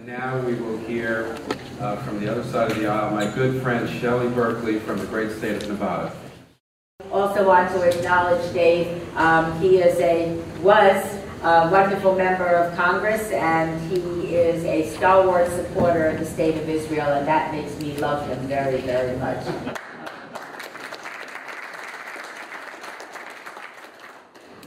Now we will hear from the other side of the aisle, my good friend Shelley Berkley from the great state of Nevada. Also want to acknowledge Dave. He was a wonderful member of Congress, and he is a stalwart supporter of the state of Israel, and that makes me love him very, very much.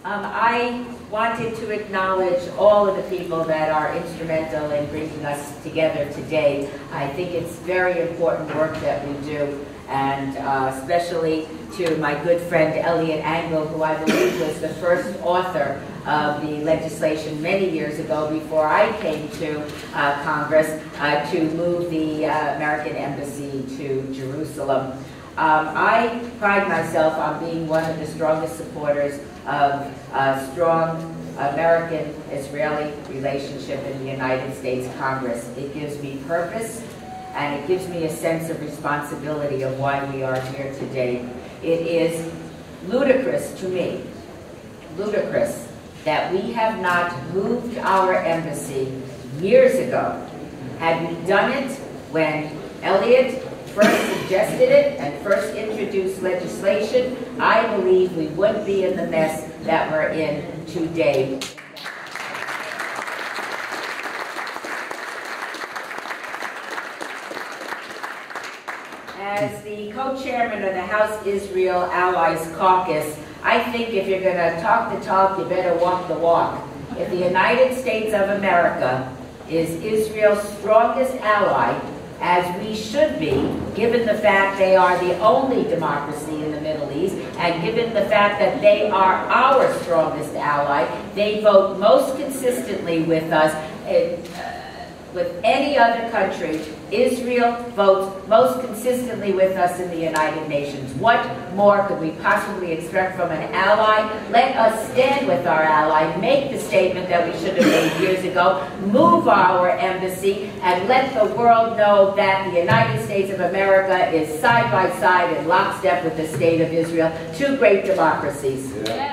I wanted to acknowledge all of the people that are instrumental in bringing us together today. I think it's very important work that we do, and especially to my good friend Eliot Engel, who I believe was the first author of the legislation many years ago before I came to Congress to move the American Embassy to Jerusalem. I pride myself on being one of the strongest supporters of a strong American-Israeli relationship in the United States Congress. It gives me purpose, and it gives me a sense of responsibility of why we are here today. It is ludicrous to me, ludicrous, that we have not moved our embassy years ago. Had we done it when Eliot first suggested it and first introduced legislation, I believe we wouldn't be in the mess that we're in today. As the co-chairman of the House Israel Allies Caucus, I think if you're going to talk the talk, you better walk the walk. If the United States of America is Israel's strongest ally, as we should be, given the fact they are the only democracy in the Middle East, and given the fact that they are our strongest ally, they vote most consistently with us. With any other country, Israel votes most consistently with us in the United Nations. What more could we possibly expect from an ally? Let us stand with our ally, make the statement that we should have made years ago, move our embassy, and let the world know that the United States of America is side by side in lockstep with the state of Israel, two great democracies. Yeah.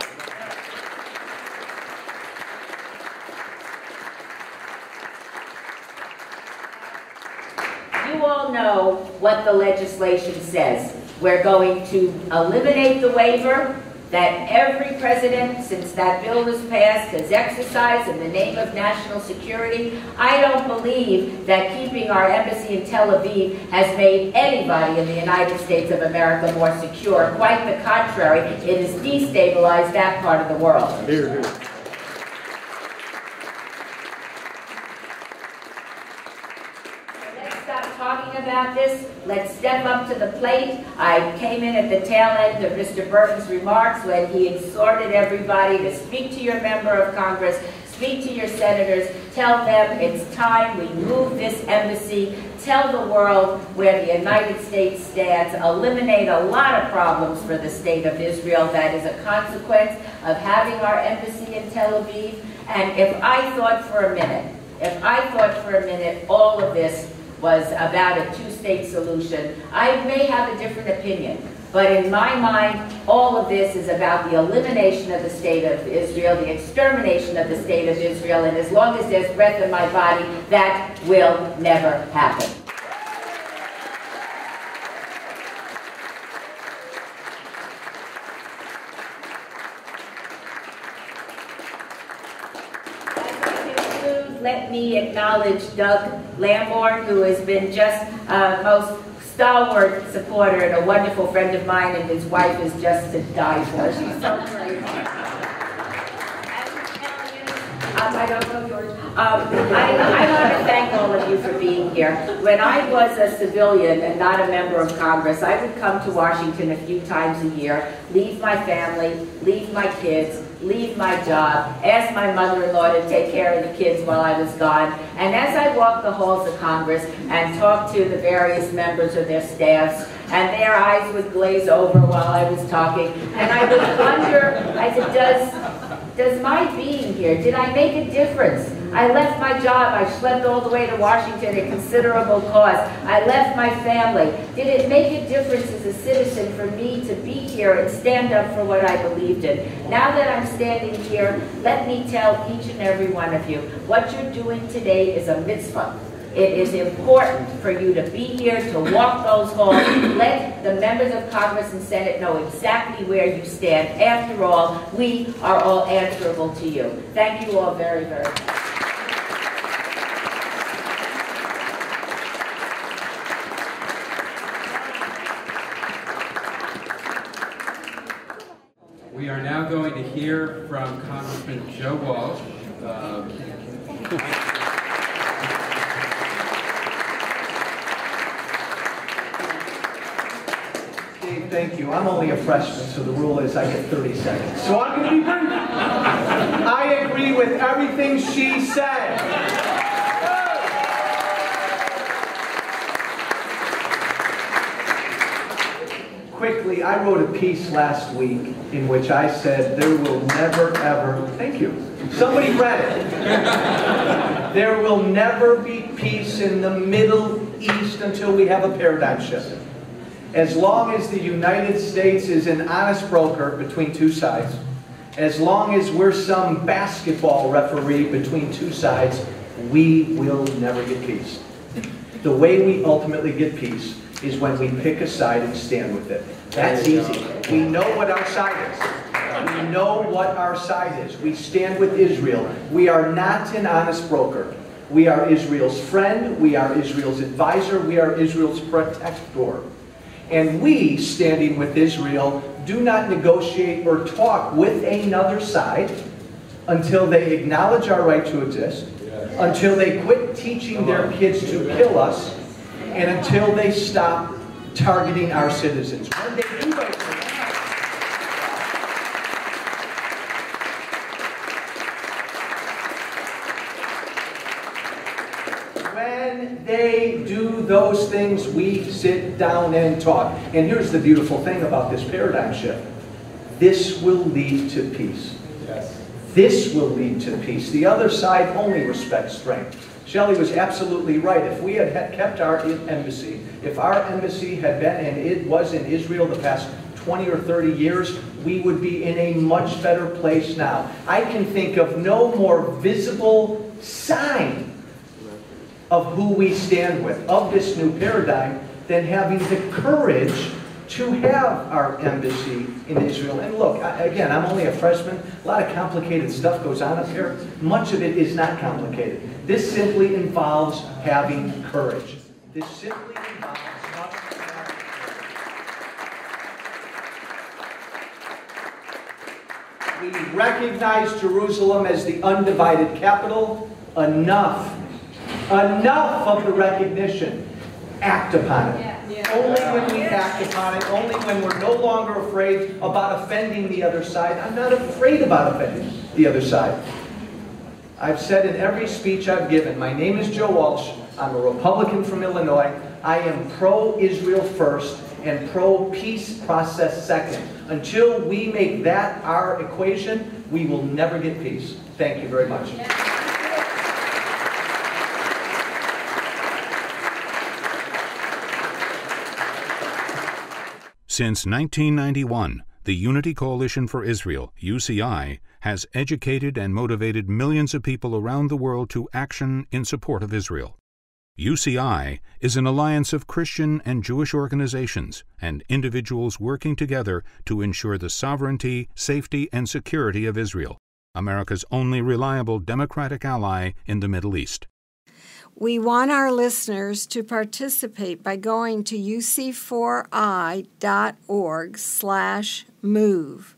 You all know what the legislation says. We're going to eliminate the waiver that every president, since that bill was passed, has exercised in the name of national security. I don't believe that keeping our embassy in Tel Aviv has made anybody in the United States of America more secure. Quite the contrary, it has destabilized that part of the world. Here, here. Talking about this, let's step up to the plate. I came in at the tail end of Mr. Burton's remarks when he exhorted everybody to speak to your member of Congress, speak to your senators, tell them it's time we move this embassy, tell the world where the United States stands, eliminate a lot of problems for the state of Israel that is a consequence of having our embassy in Tel Aviv. And if I thought for a minute all of this was about a two-state solution, I may have a different opinion. But in my mind, all of this is about the elimination of the state of Israel, the extermination of the state of Israel, and as long as there's breath in my body, that will never happen. Let me acknowledge Doug Lamborn, who has been just most stalwart supporter and a wonderful friend of mine, and his wife is just to die for. She's so great. I don't know, George. I want to thank all of you for being here. When I was a civilian and not a member of Congress, I would come to Washington a few times a year, leave my family, leave my kids, leave my job, ask my mother-in-law to take care of the kids while I was gone. And as I walked the halls of Congress and talked to the various members of their staffs, and their eyes would glaze over while I was talking, and I would wonder, I said, does my being here, did I make a difference? I left my job, I slept all the way to Washington at considerable cost. I left my family. Did it make a difference as a citizen for me to be here and stand up for what I believed in? Now that I'm standing here, let me tell each and every one of you, what you're doing today is a mitzvah. It is important for you to be here, to walk those halls. Let the members of Congress and Senate know exactly where you stand. After all, we are all answerable to you. Thank you all very, very much. We are now going to hear from Congressman Joe Walsh. Dave, thank you. I'm only a freshman, so the rule is I get 30 seconds. So I'm going to be brief. I agree with everything she said. Quickly, I wrote a piece last week in which I said there will never, ever, thank you, somebody read it. There will never be peace in the Middle East until we have a paradigm shift. As long as the United States is an honest broker between two sides, as long as we're some basketball referee between two sides, we will never get peace. The way we ultimately get peace is when we pick a side and stand with it. That's easy. We know what our side is. We know what our side is. We stand with Israel. We are not an honest broker. We are Israel's friend. We are Israel's advisor. We are Israel's protector. And we, standing with Israel, do not negotiate or talk with another side until they acknowledge our right to exist, until they quit teaching their kids to kill us, and until they stop targeting our citizens. When they do those things, when they do those things, we sit down and talk. And here's the beautiful thing about this paradigm shift. This will lead to peace. Yes. This will lead to peace. The other side only respects strength. Shelley was absolutely right. If we had kept our embassy, if our embassy had been, and it was in Israel the past 20 or 30 years, we would be in a much better place now. I can think of no more visible sign of who we stand with, of this new paradigm, than having the courage to have our embassy in Israel. And look, again, I'm only a freshman. A lot of complicated stuff goes on up here. Much of it is not complicated. This simply involves having courage. This simply involves us having courage. We recognize Jerusalem as the undivided capital. Enough of the recognition. Act upon it. Only when we act upon it, only when we're no longer afraid about offending the other side. I'm not afraid about offending the other side. I've said in every speech I've given, my name is Joe Walsh. I'm a Republican from Illinois. I am pro-Israel first and pro-peace process second. Until we make that our equation, we will never get peace. Thank you very much. Since 1991, the Unity Coalition for Israel, UCI, has educated and motivated millions of people around the world to action in support of Israel. UCI is an alliance of Christian and Jewish organizations and individuals working together to ensure the sovereignty, safety, and security of Israel, America's only reliable democratic ally in the Middle East. We want our listeners to participate by going to uc4i.org/move.